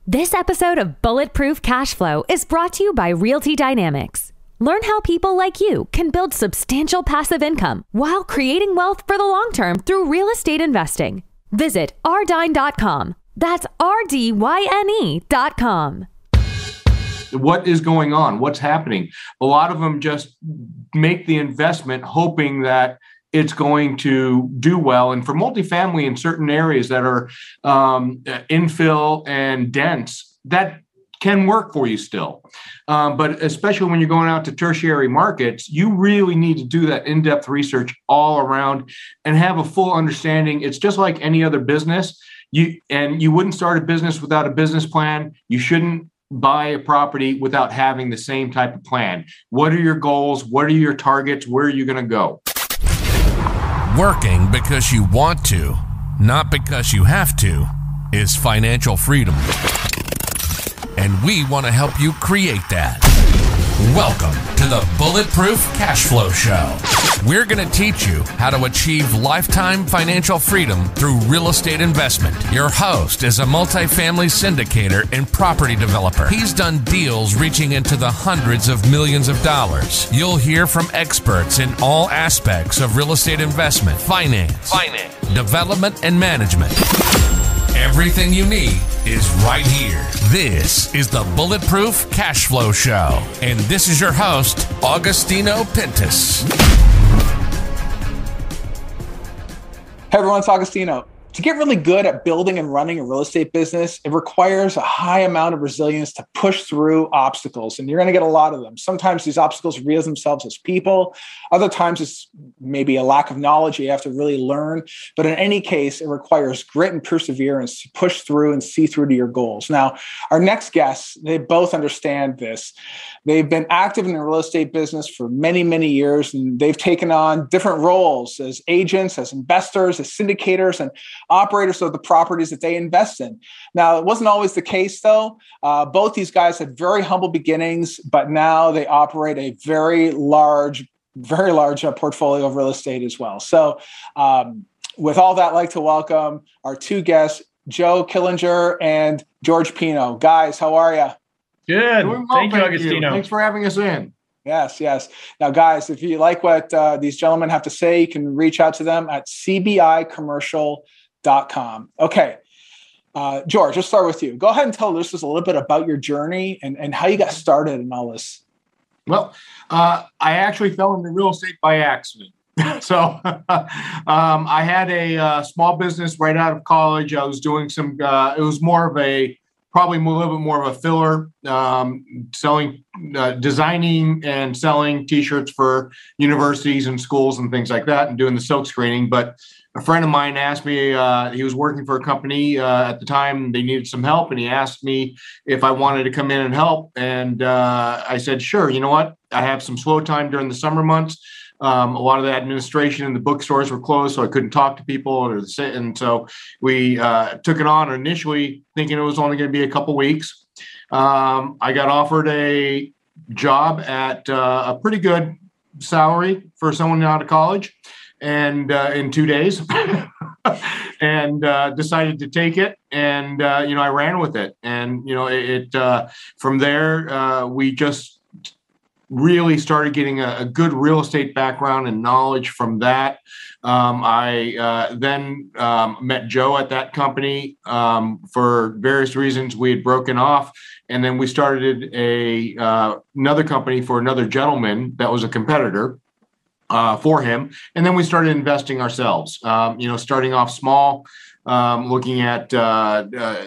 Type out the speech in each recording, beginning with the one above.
This episode of Bulletproof Cash Flow is brought to you by Realty Dynamics. Learn how people like you can build substantial passive income while creating wealth for the long term through real estate investing. Visit rdyne.com. That's RDYNE.com. What is going on? What's happening? A lot of them just make the investment hoping that it's going to do well. And for multifamily in certain areas that are infill and dense, that can work for you still. But especially when you're going out to tertiary markets, you really need to do that in-depth research all around and have a full understanding. It's just like any other business. You wouldn't start a business without a business plan. You shouldn't buy a property without having the same type of plan. What are your goals? What are your targets? Where are you going to go? Working because you want to, not because you have to, is financial freedom. And we want to help you create that. Welcome to the Bulletproof Cash Flow Show. We're going to teach you how to achieve lifetime financial freedom through real estate investment. Your host is a multifamily syndicator and property developer. He's done deals reaching into the hundreds of millions of dollars. You'll hear from experts in all aspects of real estate investment, finance, development, and management. Everything you need is right here. This is the Bulletproof Cash Flow Show. And this is your host, Augustino Pintus. Hey everyone, it's Augustino. To get really good at building and running a real estate business, it requires a high amount of resilience to push through obstacles. And you're going to get a lot of them. Sometimes these obstacles reveal themselves as people. Other times it's maybe a lack of knowledge you have to really learn. But in any case, it requires grit and perseverance to push through and see through to your goals. Now, our next guests, they both understand this. They've been active in the real estate business for many, many years, and they've taken on different roles as agents, as investors, as syndicators, and operators of the properties that they invest in. Now, it wasn't always the case, though. Both these guys had very humble beginnings, but now they operate a very large portfolio of real estate as well. So with all that, I'd like to welcome our two guests, Joe Killinger and George Pino. Guys, how are you? Good. Thank you, Augustino. Thanks for having us in. Yes. Now, guys, if you like what these gentlemen have to say, you can reach out to them at cbicommercial.com. Okay. George, let's start with you. Go ahead and tell listeners a little bit about your journey and how you got started in all this. Well, I actually fell into real estate by accident. So I had a small business right out of college. I was doing some, it was probably a little bit more of a filler, designing and selling T-shirts for universities and schools and things like that and doing the silk screening. But a friend of mine asked me, he was working for a company at the time, they needed some help. And he asked me if I wanted to come in and help. And I said, sure. You know what? I have some slow time during the summer months. A lot of the administration and the bookstores were closed, so I couldn't talk to people. And so we took it on initially thinking it was only going to be a couple weeks. I got offered a job at a pretty good salary for someone out of college and in 2 days and decided to take it. And, I ran with it. And, from there, we just really started getting a good real estate background and knowledge from that. I then met Joe at that company for various reasons. We had broken off, and then we started another company for another gentleman that was a competitor for him. And then we started investing ourselves, starting off small, looking at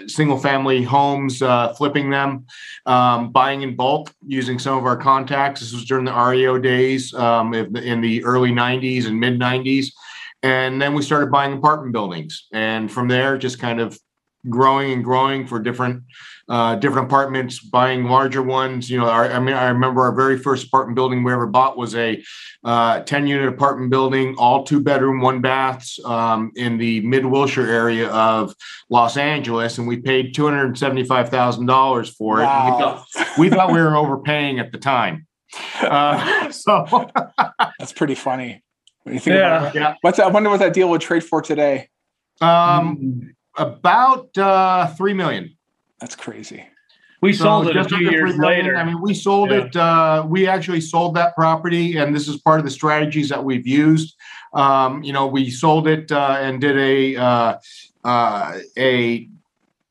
single family homes, flipping them, buying in bulk, using some of our contacts. This was during the REO days in the early 90s and mid 90s. And then we started buying apartment buildings. And from there, just kind of growing for different apartments, buying larger ones. I remember our very first apartment building we ever bought was a 10-unit apartment building, all 2-bedroom, 1-baths in the Mid-Wilshire area of Los Angeles, and we paid $275,000 for it. Wow. And we thought we were overpaying at the time. So that's pretty funny. When you think about it. Yeah. I wonder what that deal would trade for today. About $3 million. That's crazy. We sold it a few years later. I mean, we sold it. We actually sold that property, and this is part of the strategies that we've used. We sold it and did a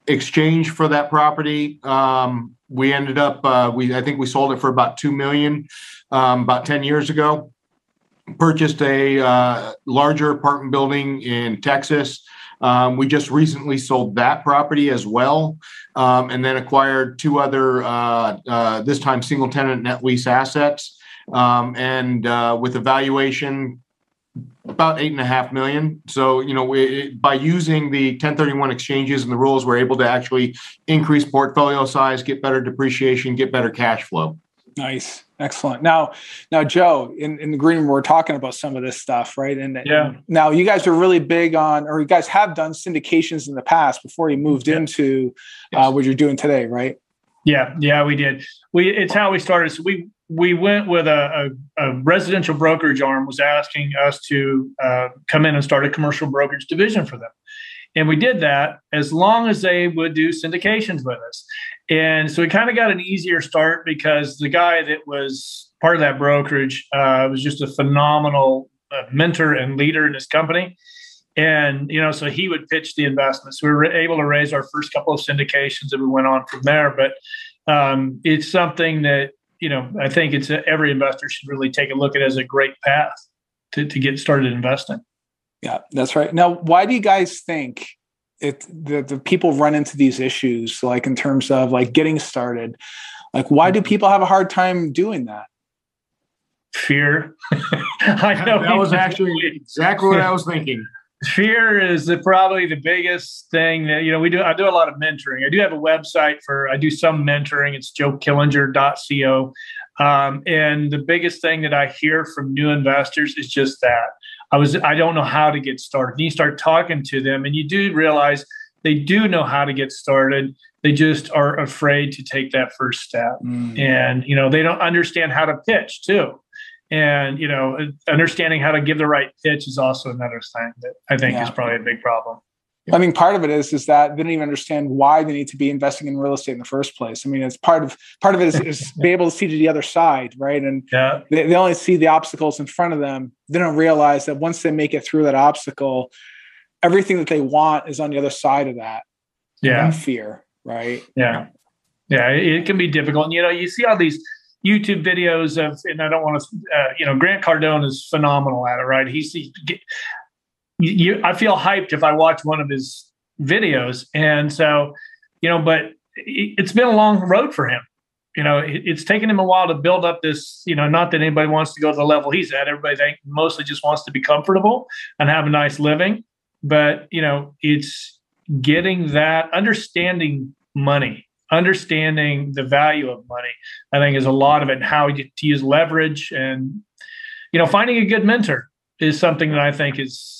exchange for that property. We ended up, I think we sold it for about $2 million about 10 years ago. Purchased a larger apartment building in Texas. We just recently sold that property as well, and then acquired two other, this time single tenant net lease assets, and with a valuation about $8.5 million. So, by using the 1031 exchanges and the rules, we're able to actually increase portfolio size, get better depreciation, get better cash flow. Nice. Excellent. Now, Joe, in the green room, we're talking about some of this stuff, right? And now you guys are really big on, or you guys have done syndications in the past before you moved into what you're doing today, right? Yeah, we did. It's how we started. So we went with a residential brokerage arm was asking us to come in and start a commercial brokerage division for them. And we did that as long as they would do syndications with us. And so we kind of got an easier start because the guy that was part of that brokerage was just a phenomenal mentor and leader in his company. And, so he would pitch the investments. We were able to raise our first couple of syndications and we went on from there. But it's something that, I think every investor should really take a look at as a great path to get started investing. Yeah, that's right. Now, why do you guys think the people run into these issues, like in terms of like getting started? Like, why do people have a hard time doing that? Fear. I know that was actually exactly what I was thinking. Fear is probably the biggest thing that, we do. I do a lot of mentoring. I do have a website I do some mentoring. It's joekillinger.co. And the biggest thing that I hear from new investors is just that. I don't know how to get started. And you start talking to them and you do realize they do know how to get started. They just are afraid to take that first step. And, they don't understand how to pitch too. And, understanding how to give the right pitch is also another thing that I think is probably a big problem. I mean, part of it is that they don't even understand why they need to be investing in real estate in the first place. I mean, it's part of it is be able to see to the other side, right? And they only see the obstacles in front of them. They don't realize that once they make it through that obstacle, everything that they want is on the other side of that. Yeah. And fear, right? Yeah. Yeah. It can be difficult. And, you see all these YouTube videos and I don't want to, Grant Cardone is phenomenal at it, right? I feel hyped if I watch one of his videos. And so, but it's been a long road for him. It's taken him a while to build up this, not that anybody wants to go to the level he's at. Everybody mostly just wants to be comfortable and have a nice living. But, it's getting that, understanding money, understanding the value of money, I think is a lot of it, and how to use leverage. And, finding a good mentor is something that I think is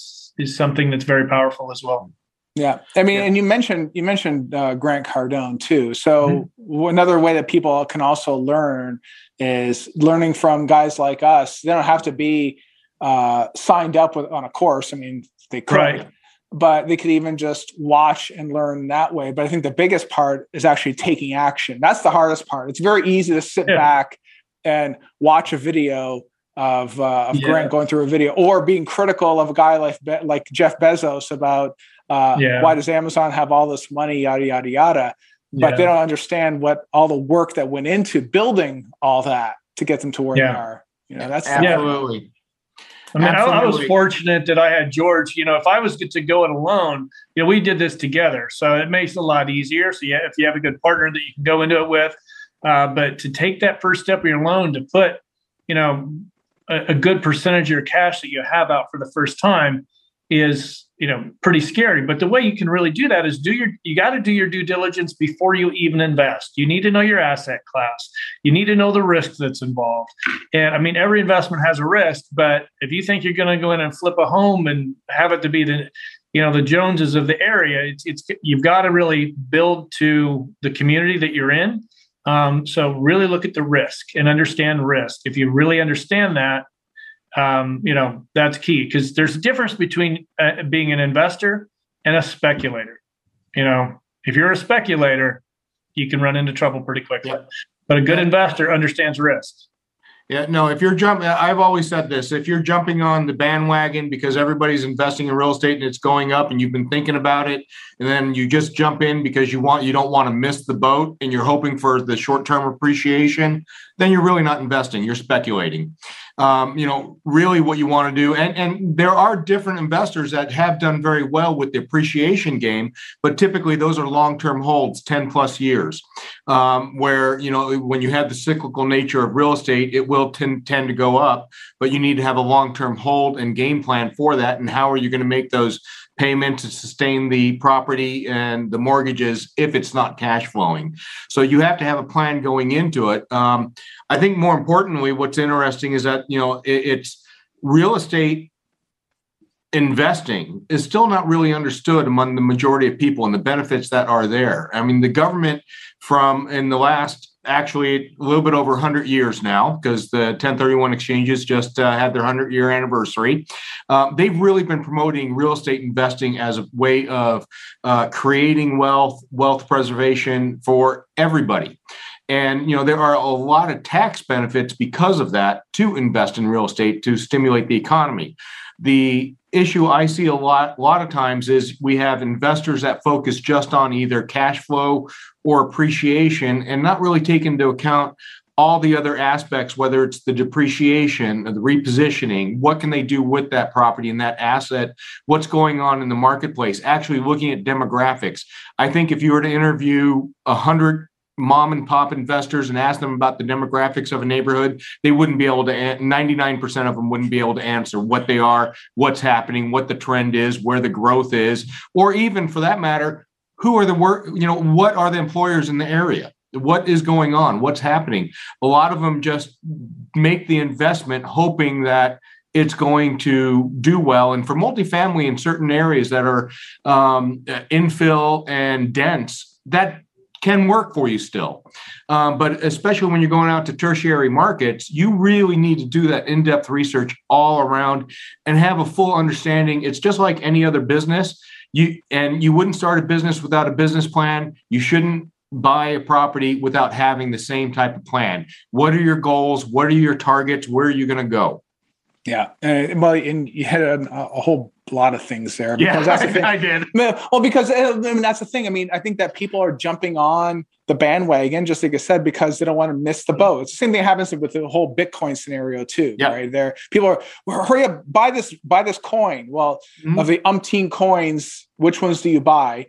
something that's very powerful as well. Yeah. I mean, and you mentioned Grant Cardone too. So another way that people can also learn is learning from guys like us. They don't have to be signed up on a course. I mean, they could, but they could even just watch and learn that way. But I think the biggest part is actually taking action. That's the hardest part. It's very easy to sit back and watch a video of Grant going through a video, or being critical of a guy like Jeff Bezos about why does Amazon have all this money, yada, yada, yada. But they don't understand what all the work that went into building all that to get them to where they are. That's absolutely. I mean, I was fortunate that I had George. If I was to go it alone, we did this together. So it makes it a lot easier. So if you have a good partner that you can go into it with, but to take that first step of your loan to put, a good percentage of your cash that you have out for the first time is, pretty scary. But the way you can really do that is you got to do your due diligence before you even invest. You need to know your asset class. You need to know the risk that's involved. And I mean, every investment has a risk, but if you think you're going to go in and flip a home and have it to be the Joneses of the area, you've got to really build to the community that you're in. So really look at the risk and understand risk. If you really understand that, that's key, because there's a difference between being an investor and a speculator. If you're a speculator, you can run into trouble pretty quickly. Yeah. But a good investor understands risk. Yeah, no, if you're jumping, I've always said this, if you're jumping on the bandwagon because everybody's investing in real estate and it's going up and you've been thinking about it, and then you just jump in because you don't want to miss the boat and you're hoping for the short-term appreciation, then you're really not investing, you're speculating. Really what you want to do, and there are different investors that have done very well with the appreciation game, but typically those are long-term holds, 10 plus years, where, when you have the cyclical nature of real estate, it will tend to go up, but you need to have a long-term hold and game plan for that. And how are you going to make those payments to sustain the property and the mortgages if it's not cash flowing? So you have to have a plan going into it. I think more importantly, what's interesting is that, it's real estate investing is still not really understood among the majority of people and the benefits that are there. I mean, the government in the last, actually a little bit over 100 years now, because the 1031 exchanges just had their 100-year anniversary. They've really been promoting real estate investing as a way of creating wealth preservation for everybody. And, there are a lot of tax benefits because of that to invest in real estate to stimulate the economy. The issue I see a lot of times is we have investors that focus just on either cash flow or appreciation and not really take into account all the other aspects, whether it's the depreciation or the repositioning, what can they do with that property and that asset, what's going on in the marketplace, actually looking at demographics. I think if you were to interview 100 mom and pop investors and ask them about the demographics of a neighborhood, they wouldn't be able to, 99% of them wouldn't be able to answer what they are, what's happening, what the trend is, where the growth is, or even for that matter, who are what are the employers in the area? What is going on? What's happening? A lot of them just make the investment hoping that it's going to do well. And for multifamily in certain areas that are infill and dense, that can work for you still. But especially when you're going out to tertiary markets, you really need to do that in-depth research all around and have a full understanding. It's just like any other business. You wouldn't start a business without a business plan. You shouldn't buy a property without having the same type of plan. What are your goals? What are your targets? Where are you going to go? Yeah. And you hit a whole lot of things there. Because that's the thing. I did. Well, because that's the thing. I mean, I think that people are jumping on the bandwagon, just like I said, because they don't want to miss the boat. It's the same thing happens with the whole Bitcoin scenario too, right? People are, well, hurry up, buy this coin. Well, of the umpteen coins, which ones do you buy?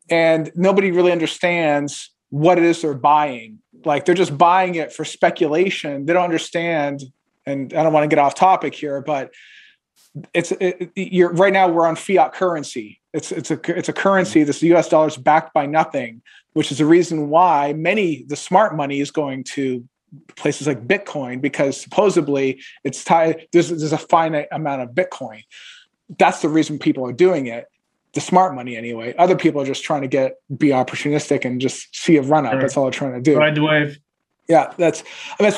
And nobody really understands what it is they're buying. Like they're just buying it for speculation. They don't understand. And I don't want to get off topic here, but right now we're on fiat currency. It's a currency. This U.S. dollar is backed by nothing, which is the reason why the smart money is going to places like Bitcoin, because supposedly it's tied. There's a finite amount of Bitcoin. That's the reason people are doing it. The smart money anyway. Other people are just trying to be opportunistic and just see a run up. That's all they're trying to do. Ride the wave. Yeah, that's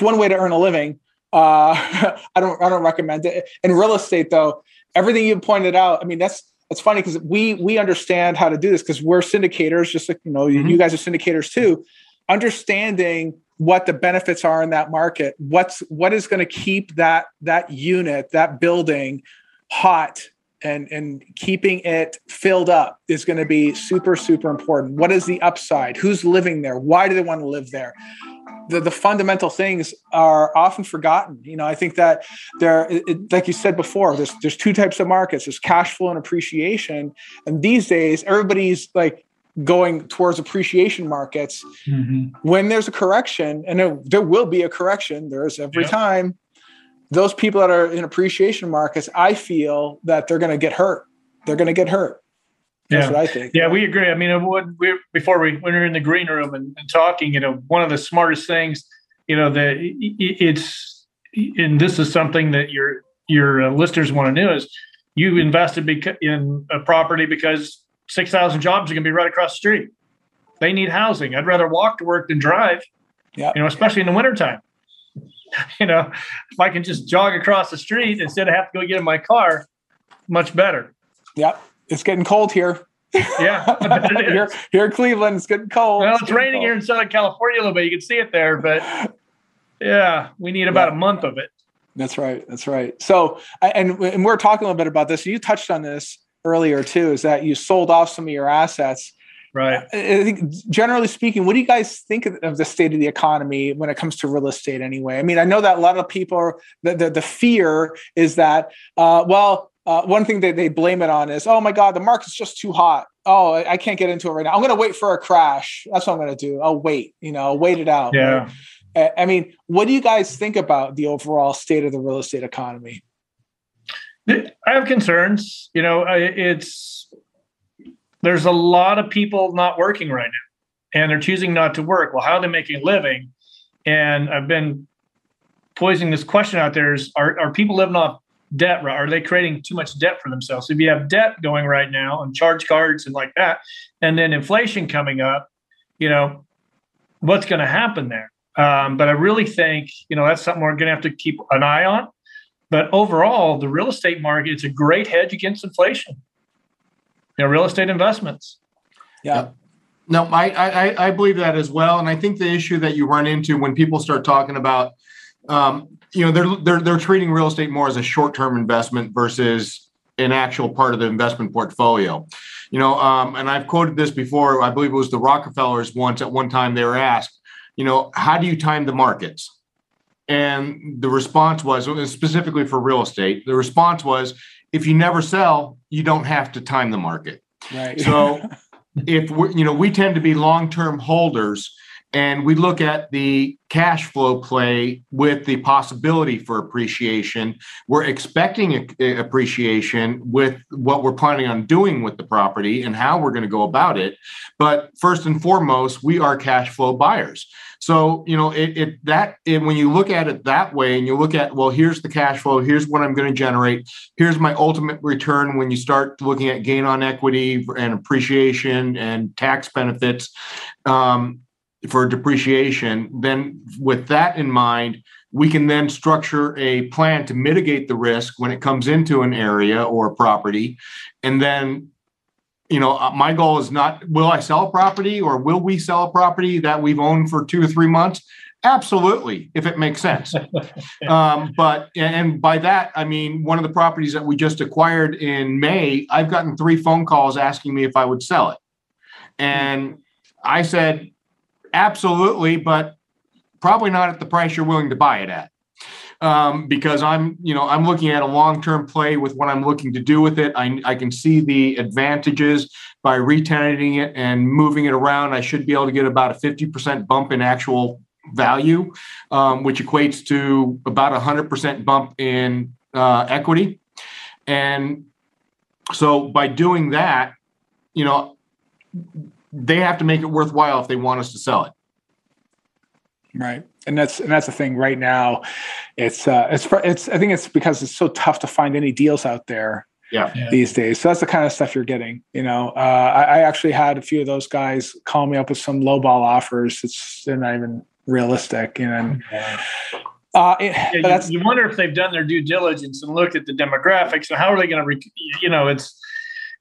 one way to earn a living. I don't recommend it. In real estate, though, everything you pointed out, I mean, that's funny because we understand how to do this because we're syndicators, just like you guys are syndicators too. Understanding what the benefits are in that market, what is going to keep that unit, that building hot and keeping it filled up is going to be super, super important. What is the upside? Who's living there? Why do they want to live there? The fundamental things are often forgotten. I think that like you said before, there's two types of markets. There's cash flow and appreciation. And these days, everybody's like going towards appreciation markets. When there's a correction, and there will be a correction, there is every time, those people that are in appreciation markets, I feel that they're going to get hurt. They're going to get hurt. That's what I think. Yeah, we agree. I mean, when we were in the green room and talking, one of the smartest things, that it's, and this is something that your listeners want to know is you invested in a property because 6,000 jobs are going to be right across the street. They need housing. I'd rather walk to work than drive, especially in the wintertime. If I can just jog across the street instead of have to go get in my car, much better. Yeah. It's getting cold here. Yeah, I bet it is. Here in Cleveland, it's getting cold. Well, it's raining here in Southern California a little bit. You can see it there, but yeah, we need about a month of it. That's right. So, and we're talking a little bit about this. You touched on this earlier too, is that you sold off some of your assets. Right. I think generally speaking, what do you guys think of the state of the economy when it comes to real estate anyway? I mean, I know that a lot of people, the fear is that, one thing that they blame it on is, oh my God, the market's just too hot. Oh, I can't get into it right now. I'm going to wait for a crash. That's what I'm going to do. I'll wait, wait it out. Yeah. Right? I mean, what do you guys think about the overall state of the real estate economy? I have concerns. There's a lot of people not working right now, and they're choosing not to work. Well, how are they making a living? And I've been posing this question out there: are people living off debt? Are they creating too much debt for themselves? So if you have debt going right now and charge cards and like that, and then inflation coming up, what's going to happen there? But I really think, that's something we're going to have to keep an eye on. But overall, the real estate market, it's a great hedge against inflation. Real estate investments. Yeah. No, I believe that as well. And I think the issue that you run into when people start talking about, they're treating real estate more as a short-term investment versus an actual part of the investment portfolio. And I've quoted this before. I believe it was the Rockefellers at one time they were asked, how do you time the markets? And the response was, specifically for real estate, the response was, if you never sell, you don't have to time the market. Right. So if we tend to be long-term holders, and we look at the cash flow play with the possibility for appreciation. We're expecting appreciation with what we're planning on doing with the property and how we're going to go about it. But first and foremost, we are cash flow buyers. So, when you look at it that way and you look at, well, here's the cash flow, here's what I'm going to generate, here's my ultimate return when you start looking at gain on equity and appreciation and tax benefits for depreciation, then with that in mind, we can then structure a plan to mitigate the risk when it comes into an area or a property. And then my goal is not, will I sell a property or will we sell a property that we've owned for 2 or 3 months? Absolutely, if it makes sense. But by that, I mean, one of the properties that we just acquired in May, I've gotten 3 phone calls asking me if I would sell it. And I said, absolutely, but probably not at the price you're willing to buy it at. Because I'm looking at a long-term play with what I'm looking to do with it. I can see the advantages by re-tenanting it and moving it around. I should be able to get about a 50% bump in actual value, which equates to about 100% bump in equity. And so by doing that, they have to make it worthwhile if they want us to sell it. Right. And that's the thing right now. I think it's because it's so tough to find any deals out there these days. So that's the kind of stuff you're getting. I actually had a few of those guys call me up with some lowball offers. They're not even realistic. You wonder if they've done their due diligence and looked at the demographics and how are they going to,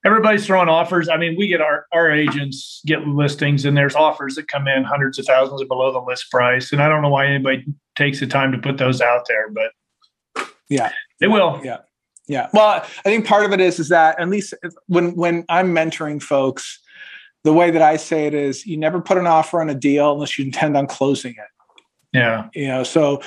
everybody's throwing offers. I mean, we get our agents get listings and there's offers that come in hundreds of thousands below the list price. And I don't know why anybody takes the time to put those out there, but they will. Yeah. Yeah. Well, I think part of it is that at least when I'm mentoring folks, the way that I say it is you never put an offer on a deal unless you intend on closing it. Yeah. So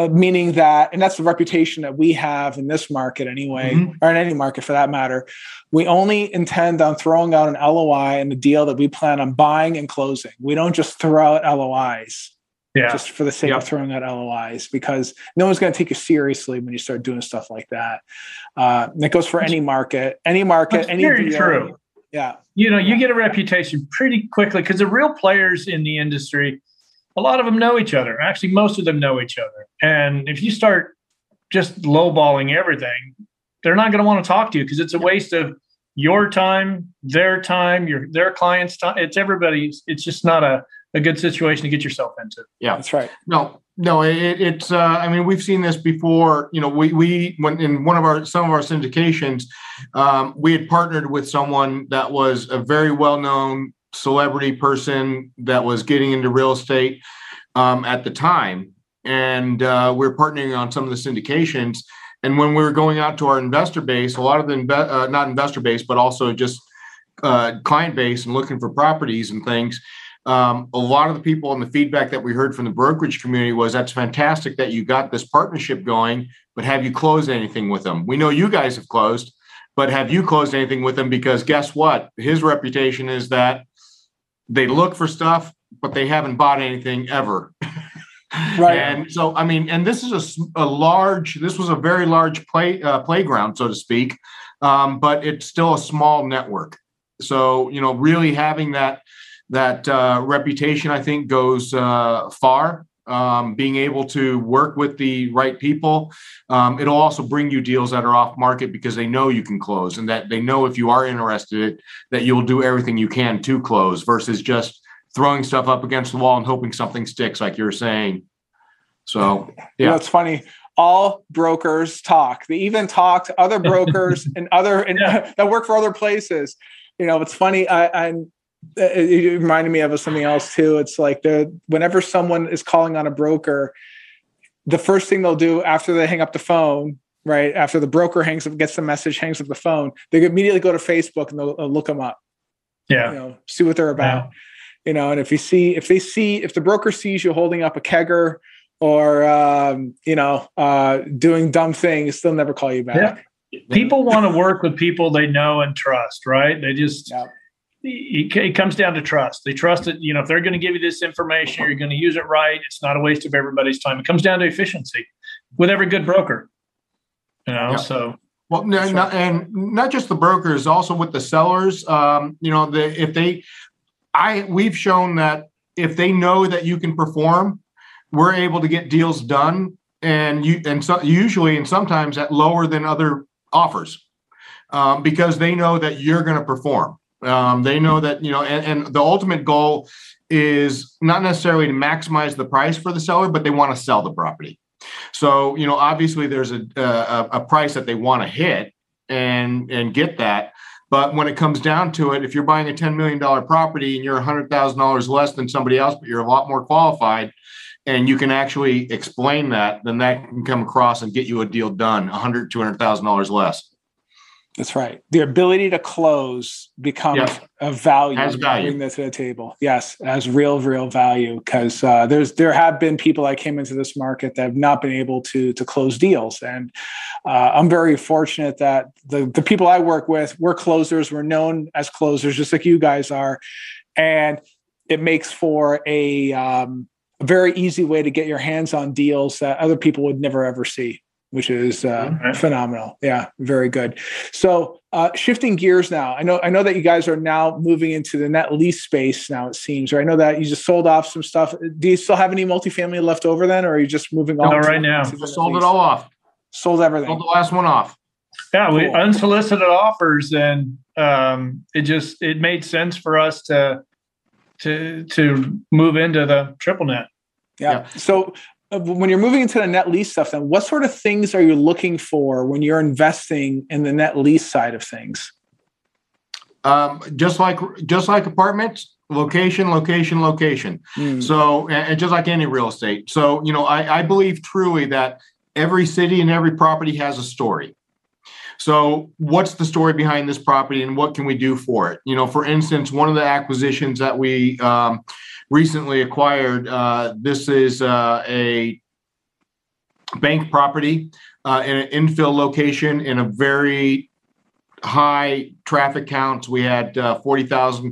meaning that, and that's the reputation that we have in this market anyway, or in any market for that matter. We only intend on throwing out an LOI in the deal that we plan on buying and closing. We don't just throw out LOIs just for the sake of throwing out LOIs, because no one's going to take you seriously when you start doing stuff like that. And it goes for any market, any very deal. True. Yeah. You get a reputation pretty quickly because the real players in the industry, a lot of them know each other. Actually, most of them know each other. And if you start just lowballing everything, they're not going to want to talk to you because it's a waste of your time, their client's time. It's everybody's. It's just not a a good situation to get yourself into. Yeah, that's right. No, it's. I mean, we've seen this before. We when in some of our syndications, we had partnered with someone that was a very well-known celebrity person that was getting into real estate at the time, and we're partnering on some of the syndications. And when we were going out to our investor base, a lot of the not investor base, but also just client base and looking for properties and things. A lot of the people and the feedback that we heard from the brokerage community was, that's fantastic that you got this partnership going, but have you closed anything with them? We know you guys have closed, but have you closed anything with them? Because guess what? His reputation is that they look for stuff, but they haven't bought anything ever. Right. And so, I mean, and this is this was a very large playground, so to speak, but it's still a small network. So, really having that reputation, I think, goes far. Being able to work with the right people. It'll also bring you deals that are off market because they know you can close, and that they know if you are interested, that you'll do everything you can to close, versus just throwing stuff up against the wall and hoping something sticks, like you're saying. So, yeah. It's funny. All brokers talk. They even talk to other brokers and that work for other places. It's funny. It reminded me of something else too. It's like whenever someone is calling on a broker, the first thing they'll do after they hang up the phone, right after the broker gets the message, hangs up the phone, they immediately go to Facebook and they'll look them up. Yeah, see what they're about. And if the broker sees you holding up a kegger or doing dumb things, they'll never call you back. Yeah. People want to work with people they know and trust, right? They just. Yeah. It comes down to trust. They trust that, if they're going to give you this information, you're going to use it right. It's not a waste of everybody's time. It comes down to efficiency with every good broker, Yeah. So. Well, and not just the brokers, also with the sellers. We've shown that if they know that you can perform, we're able to get deals done, usually and sometimes at lower than other offers, because they know that you're going to perform. They know that, and the ultimate goal is not necessarily to maximize the price for the seller, but they want to sell the property. So, obviously there's a price that they want to hit and get that. But when it comes down to it, if you're buying a $10 million property and you're $100,000 less than somebody else, but you're a lot more qualified, and you can actually explain that, then that can come across and get you a deal done, $100,000, $200,000 less. That's right. The ability to close becomes a value. As value. Bring that to the table. Yes, as real value. Because there have been people that came into this market that have not been able to close deals, and I'm very fortunate that the people I work with, we're closers. We're known as closers, just like you guys are, and it makes for a very easy way to get your hands on deals that other people would never ever see, which is phenomenal. Yeah, very good. So shifting gears now, I know that you guys are now moving into the net lease space now, it seems, or I know that you just sold off some stuff. Do you still have any multifamily left over then, or are you just moving on? No, right now. Sold it all off. Sold everything. Sold the last one off. Yeah, Cool. We unsolicited offers, and it made sense for us to move into the triple net. Yeah. So when you're moving into the net lease stuff, then what sort of things are you looking for when you're investing in the net lease side of things? Just like apartments, location. So, and just like any real estate. So, I believe truly that every city and every property has a story. So what's the story behind this property and what can we do for it? For instance, one of the acquisitions that we recently acquired, this is a bank property in an infill location in a very high traffic counts. We had 40,000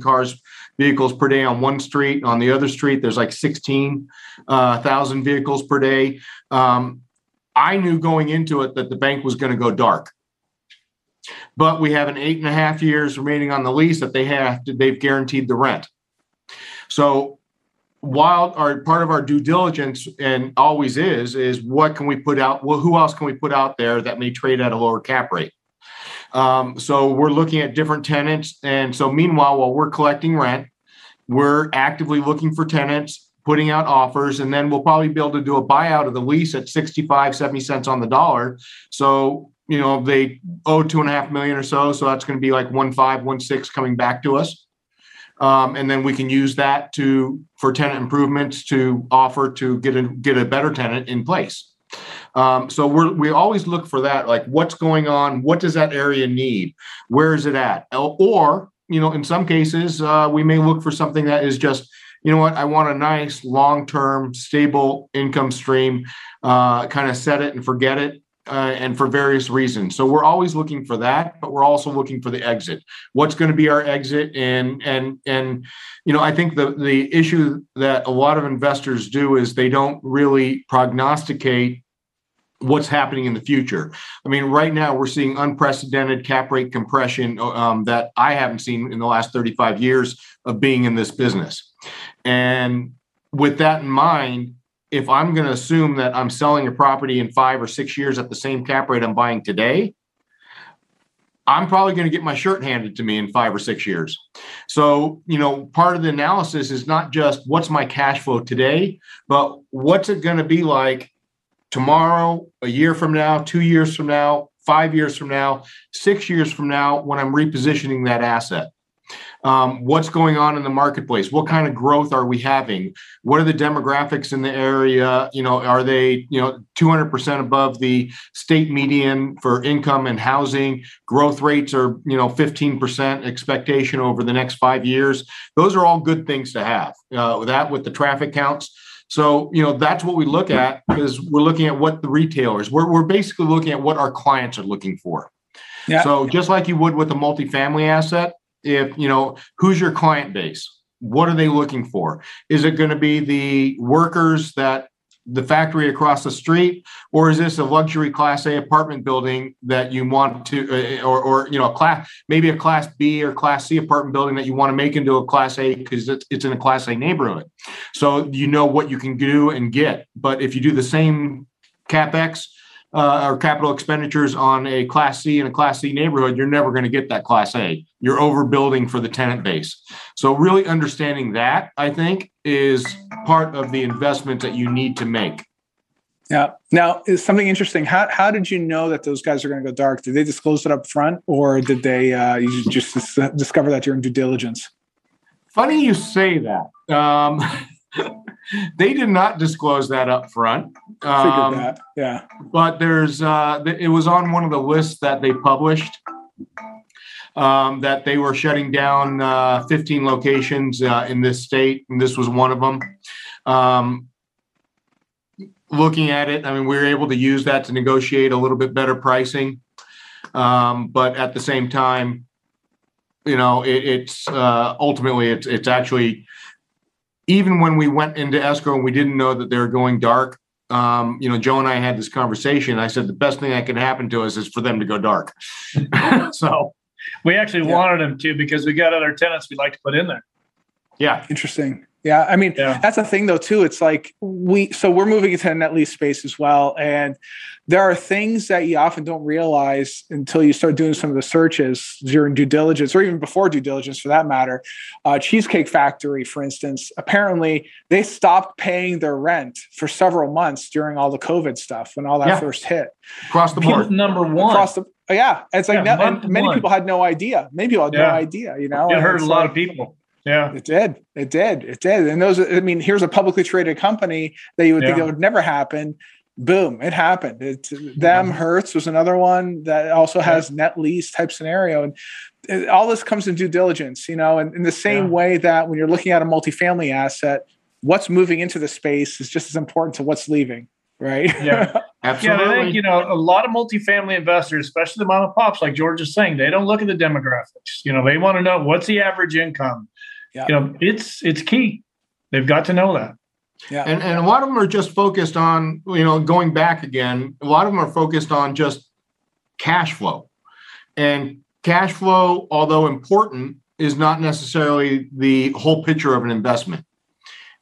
vehicles per day on one street. On the other street, there's like 16,000 vehicles per day. I knew going into it that the bank was going to go dark. But we have an 8.5 years remaining on the lease that they've guaranteed the rent. So while part of our due diligence and always is what can we put out? Well, who else can we put out there that may trade at a lower cap rate? So we're looking at different tenants. And so meanwhile, while we're collecting rent, We're actively looking for tenants, putting out offers, and then we'll probably be able to do a buyout of the lease at 65, 70 cents on the dollar. So, they owe $2.5 million or so. So that's going to be like 1.5, 1.6 coming back to us. And then we can use that for tenant improvements to offer to get a better tenant in place. So we always look for that, like what's going on, what does that area need, where is it at, or in some cases we may look for something that is just, I want a nice long-term stable income stream, kind of set it and forget it. And for various reasons. So we're always looking for that, but we're also looking for the exit. What's going to be our exit? And I think the issue that a lot of investors do is they don't really prognosticate what's happening in the future. I mean, right now we're seeing unprecedented cap rate compression that I haven't seen in the last 35 years of being in this business. And with that in mind, if I'm going to assume that I'm selling a property in 5 or 6 years at the same cap rate I'm buying today, I'm probably going to get my shirt handed to me in 5 or 6 years. So, part of the analysis is not just what's my cash flow today, but what's it going to be like tomorrow, a year from now, 2 years from now, 5 years from now, 6 years from now, when I'm repositioning that asset. What's going on in the marketplace? What kind of growth are we having? What are the demographics in the area? Are they, 200% above the state median for income and housing? Growth rates are, 15% expectation over the next 5 years. Those are all good things to have. That with the traffic counts. So, that's what we look at, because we're looking at what the retailers, we're basically looking at what our clients are looking for. Yeah. So just like you would with a multifamily asset, if, who's your client base? What are they looking for? Is it going to be the workers that the factory across the street, or is this a luxury Class A apartment building that you want to, or maybe a Class B or Class C apartment building that you want to make into a Class A because it's in a Class A neighborhood. So what you can do and get. But if you do the same CapEx or capital expenditures on a Class C and a Class C neighborhood, you're never going to get that Class A. You're overbuilding for the tenant base. So really understanding that, I think, is part of the investment that you need to make. Yeah. Now, is something interesting. How did you know that those guys are going to go dark? Did they disclose it up front, or did they you just discover that during due diligence? Funny you say that. They did not disclose that up front. Figured that, yeah. But it was on one of the lists that they published, that they were shutting down 15 locations in this state, and this was one of them. Looking at it, I mean, we were able to use that to negotiate a little bit better pricing. But at the same time, it's ultimately, it's actually, even when we went into escrow and we didn't know that they were going dark, Joe and I had this conversation. I said, the best thing that can happen to us is for them to go dark. So we actually wanted them to, because we got other tenants we'd like to put in there. Yeah. Interesting. Yeah. I mean, that's the thing though, too. It's like we're moving into the net lease space as well. And there are things that you often don't realize until you start doing some of the searches during due diligence, or even before due diligence for that matter. Cheesecake Factory, for instance, apparently they stopped paying their rent for several months during all the COVID stuff when all that first hit. Across the board. Number one. It's like many people had no idea. Many people had no idea, It hurt a lot of people. Yeah, it did. And here's a publicly traded company that you would think that would never happen. Boom, it happened. Hertz was another one that also has net lease type scenario. And all this comes in due diligence, and in the same way that when you're looking at a multifamily asset, what's moving into the space is just as important to what's leaving, right? Yeah, absolutely. Yeah, I think, a lot of multifamily investors, especially the mom and pops, like George is saying, they don't look at the demographics. They want to know what's the average income. Yeah. It's key. They've got to know that. Yeah. And a lot of them are just focused on, going back again, a lot of them are focused on just cash flow. And cash flow, although important, is not necessarily the whole picture of an investment.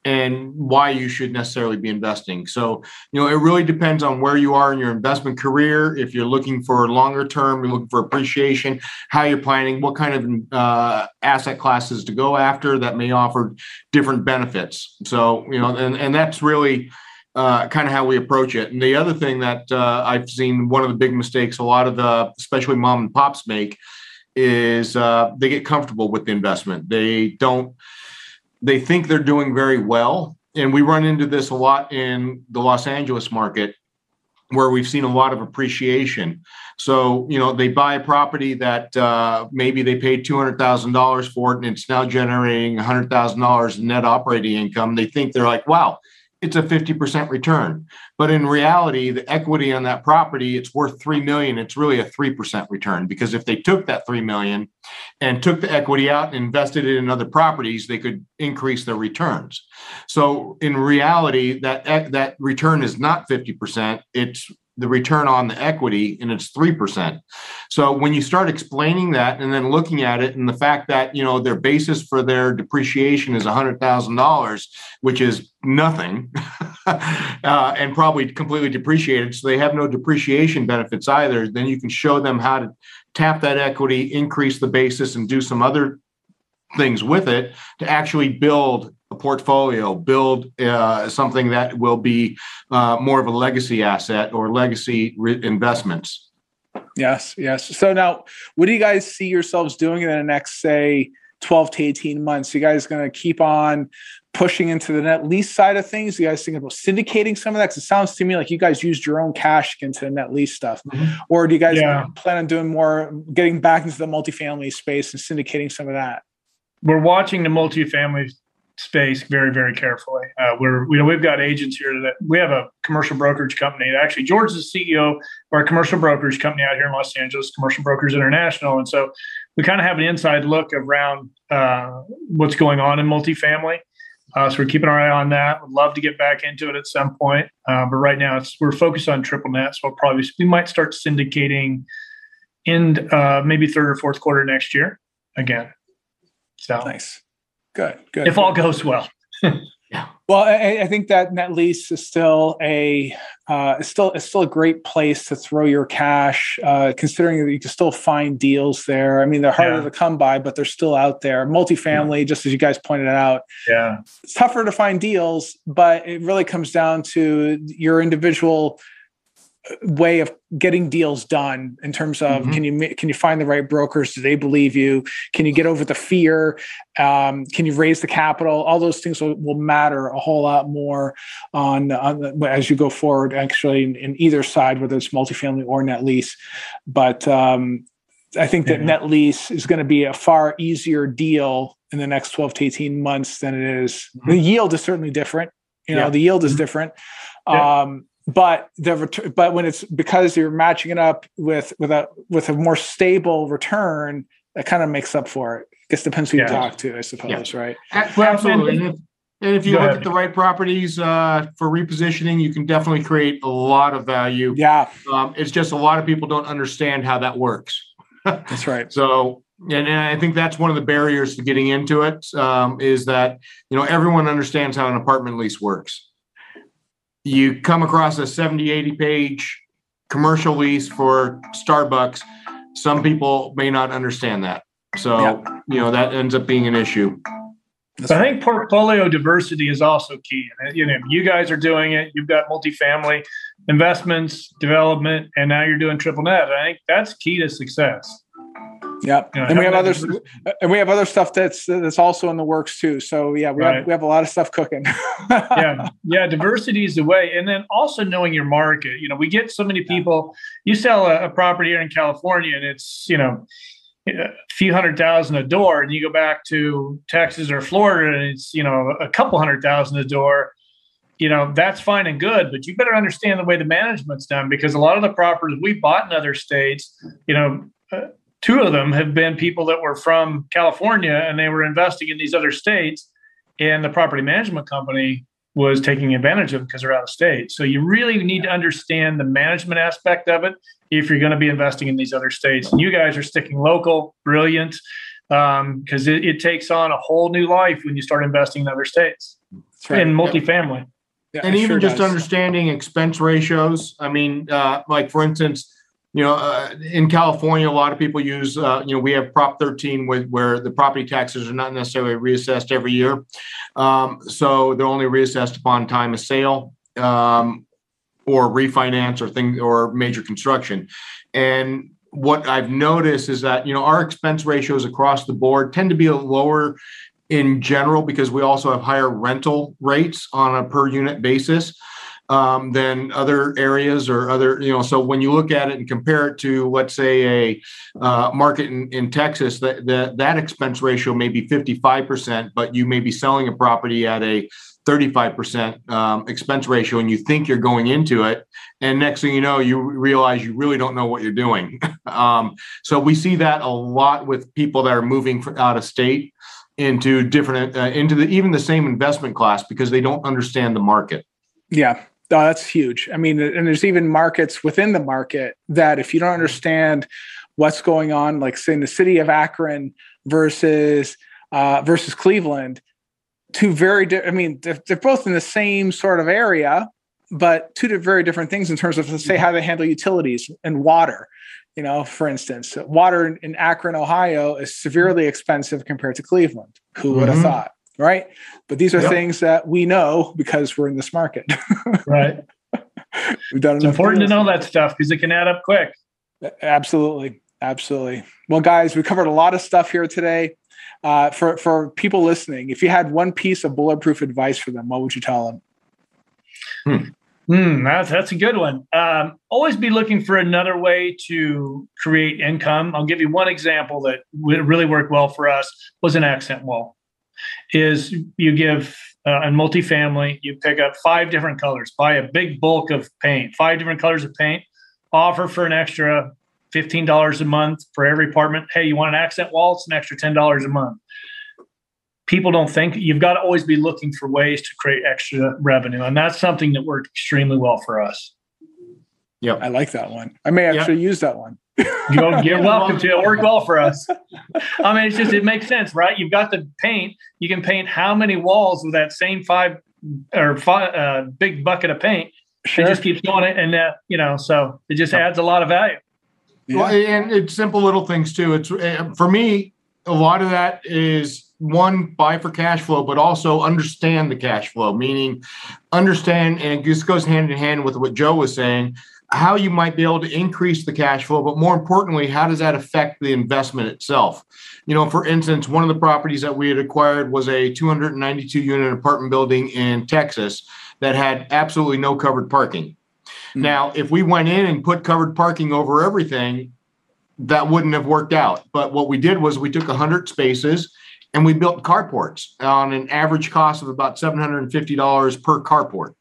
and why you should necessarily be investing. So, it really depends on where you are in your investment career. If you're looking for longer term, you're looking for appreciation, how you're planning, what kind of asset classes to go after that may offer different benefits. So, and that's really kind of how we approach it. And the other thing that I've seen, one of the big mistakes a lot of especially mom and pops make is they get comfortable with the investment. They think they're doing very well. And we run into this a lot in the Los Angeles market, where we've seen a lot of appreciation. So, they buy a property that maybe they paid $200,000 for it, and it's now generating $100,000 in net operating income. They think they're like, wow, it's a 50% return. But in reality, the equity on that property, it's worth $3 million. It's really a 3% return, because if they took that $3 million and took the equity out and invested it in other properties, they could increase their returns. So in reality, that return is not 50%. It's the return on the equity, and it's 3%. So when you start explaining that and then looking at it, and the fact that, their basis for their depreciation is $100,000, which is nothing, and probably completely depreciated, so they have no depreciation benefits either, then you can show them how to tap that equity, increase the basis, and do some other things with it to actually build a portfolio, build something that will be more of a legacy asset or legacy investments. Yes. So now, what do you guys see yourselves doing in the next, say, 12 to 18 months? You guys going to keep on pushing into the net lease side of things? You guys thinking about syndicating some of that? Because it sounds to me like you guys used your own cash into the net lease stuff. Mm-hmm. Or do you guys plan on doing more, getting back into the multifamily space and syndicating some of that? We're watching the multifamily space very, very carefully. We've got agents here that we have a commercial brokerage company. Actually, George is the CEO of our commercial brokerage company out here in Los Angeles, Commercial Brokers International. And so we kind of have an inside look around what's going on in multifamily. So we're keeping our eye on that. Would love to get back into it at some point. But right now we're focused on triple net. So we might start syndicating in maybe third or fourth quarter next year again. So nice. Good. If all goes well. Yeah. Well, I think that net lease is still a great place to throw your cash, considering that you can still find deals there. I mean, they're harder to come by, but they're still out there. Multifamily, just as you guys pointed out, it's tougher to find deals, but it really comes down to your individual way of getting deals done in terms of can you find the right brokers? Do they believe you? Can you get over the fear? Can you raise the capital? All those things will matter a whole lot more on as you go forward, actually, in either side, whether it's multifamily or net lease. But I think that net lease is going to be a far easier deal in the next 12 to 18 months than it is. The yield is certainly different. The yield is different. But when it's because you're matching it up with a more stable return, that kind of makes up for it. I guess it depends who you talk to, I suppose, right? Absolutely. And if you look at the right properties for repositioning, you can definitely create a lot of value. Yeah. It's just a lot of people don't understand how that works. That's right. So, and I think that's one of the barriers to getting into it, is that, everyone understands how an apartment lease works. You come across a 70, 80 page commercial lease for Starbucks. Some people may not understand that. So, that ends up being an issue. I think portfolio diversity is also key. You guys are doing it. You've got multifamily investments, development, and now you're doing triple net. I think that's key to success. Yeah, and we have other stuff that's also in the works too. So we have a lot of stuff cooking. Diversity is the way, and then also knowing your market. We get so many people. You sell a property here in California, and it's a few $100,000 a door, and you go back to Texas or Florida, and it's a couple $100,000 a door. That's fine and good, but you better understand the way the management's done, because a lot of the properties we bought in other states, two of them have been people that were from California and they were investing in these other states, and the property management company was taking advantage of them because they're out of state. So you really need to understand the management aspect of it if you're going to be investing in these other states. And you guys are sticking local, brilliant, because it takes on a whole new life when you start investing in other states. in multifamily. Yeah, and even just understanding expense ratios. I mean, like for instance, in California, a lot of people use, we have Prop 13 where the property taxes are not necessarily reassessed every year. So they're only reassessed upon time of sale or refinance or major construction. And what I've noticed is that, our expense ratios across the board tend to be lower in general because we also have higher rental rates on a per unit basis than other areas or other, so when you look at it and compare it to, let's say, a market in Texas, that expense ratio may be 55%, but you may be selling a property at a 35% expense ratio, and you think you're going into it, and next thing you know, you realize you really don't know what you're doing. So we see that a lot with people that are moving out of state into different, even the same investment class because they don't understand the market. Yeah. Oh, that's huge. I mean, and there's even markets within the market that if you don't understand what's going on, like say in the city of Akron versus Cleveland, they're both in the same sort of area, but two very different things in terms of, let's say, how they handle utilities and water. For instance, water in Akron, Ohio is severely expensive compared to Cleveland. Who would have thought? Right. But these are things that we know because we're in this market. Right. It's important to know that stuff because it can add up quick. Absolutely. Absolutely. Well, guys, we covered a lot of stuff here today. For people listening, if you had one piece of bulletproof advice for them, what would you tell them? That's a good one. Always be looking for another way to create income. I'll give you one example that really worked well for us was an accent wall. Is you give in multifamily, you pick up 5 different colors, buy a big bulk of paint, 5 different colors of paint, offer for an extra $15 a month for every apartment. Hey, you want an accent wall? It's an extra $10 a month. People don't think. You've got to always be looking for ways to create extra revenue. And that's something that worked extremely well for us. Yeah, I like that one. I may actually use that one. You're welcome to. It worked well for us. I mean, it makes sense, right? You've got the paint. You can paint how many walls with that same 5 big bucket of paint. Sure. It just keeps going, and so it just adds a lot of value. Yeah. Well, and it's simple little things too. It's for me, a lot of that is one, buy for cash flow, but also understand the cash flow, meaning understand, and this goes hand in hand with what Joe was saying, how you might be able to increase the cash flow, but more importantly, how does that affect the investment itself? For instance, one of the properties that we had acquired was a 292 unit apartment building in Texas that had absolutely no covered parking. Mm-hmm. Now, if we went in and put covered parking over everything, that wouldn't have worked out. But what we did was we took 100 spaces and we built carports on an average cost of about $750 per carport.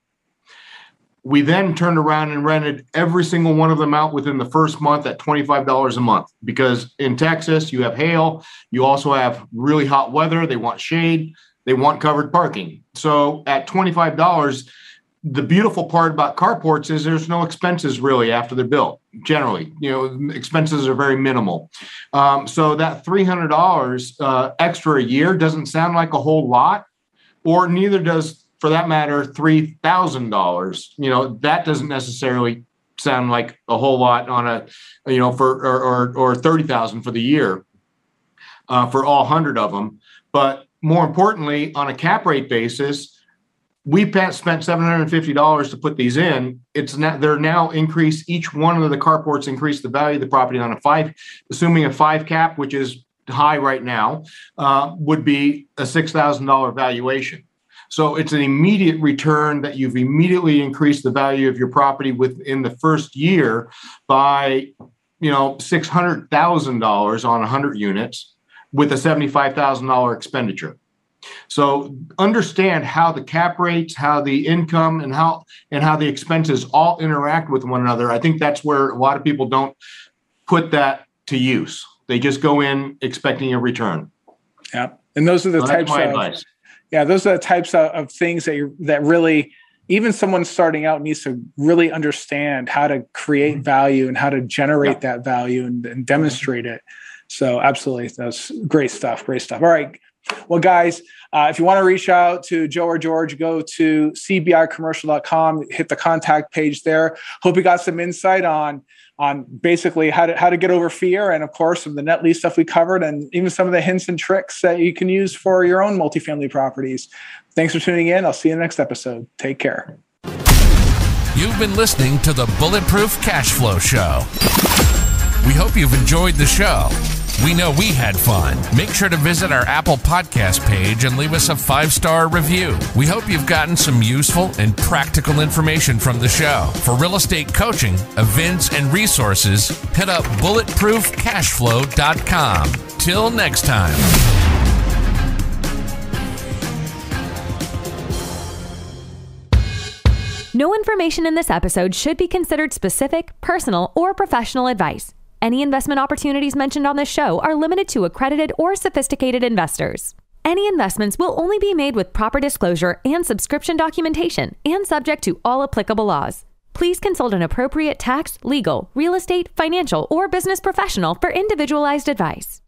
We then turned around and rented every single one of them out within the first month at $25 a month, because in Texas, you have hail. You also have really hot weather. They want shade. They want covered parking. So at $25, the beautiful part about carports is there's no expenses really after they're built. Generally, expenses are very minimal. So that $300 extra a year doesn't sound like a whole lot, or neither does, for that matter, $3,000. That doesn't necessarily sound like a whole lot on a, or $30,000 for the year for all 100 of them. But more importantly, on a cap rate basis, we spent $750 to put these in. They're now increased. Each one of the carports increased the value of the property on assuming a 5 cap, which is high right now, would be a $6,000 valuation. So it's an immediate return that you've immediately increased the value of your property within the first year by, $600,000 on 100 units with a $75,000 expenditure. So understand how the cap rates, how the income, and how the expenses all interact with one another. I think that's where a lot of people don't put that to use. They just go in expecting a return. Yeah, and those are the types of advice. Yeah, those are the types of things that really, even someone starting out needs to really understand how to create value and how to generate that value and demonstrate it. So absolutely, that's great stuff. Great stuff. All right. Well, guys, if you want to reach out to Joe or George, go to cbicommercial.com, hit the contact page there. Hope you got some insight on basically how to get over fear, and of course some of the net lease stuff we covered, and even some of the hints and tricks that you can use for your own multifamily properties. Thanks for tuning in. I'll see you in the next episode. Take care. You've been listening to the Bulletproof Cash Flow Show. We hope you've enjoyed the show. We know we had fun. Make sure to visit our Apple Podcast page and leave us a 5-star review. We hope you've gotten some useful and practical information from the show. For real estate coaching, events, and resources, hit up bulletproofcashflow.com. Till next time. No information in this episode should be considered specific, personal, or professional advice. Any investment opportunities mentioned on this show are limited to accredited or sophisticated investors. Any investments will only be made with proper disclosure and subscription documentation and subject to all applicable laws. Please consult an appropriate tax, legal, real estate, financial, or business professional for individualized advice.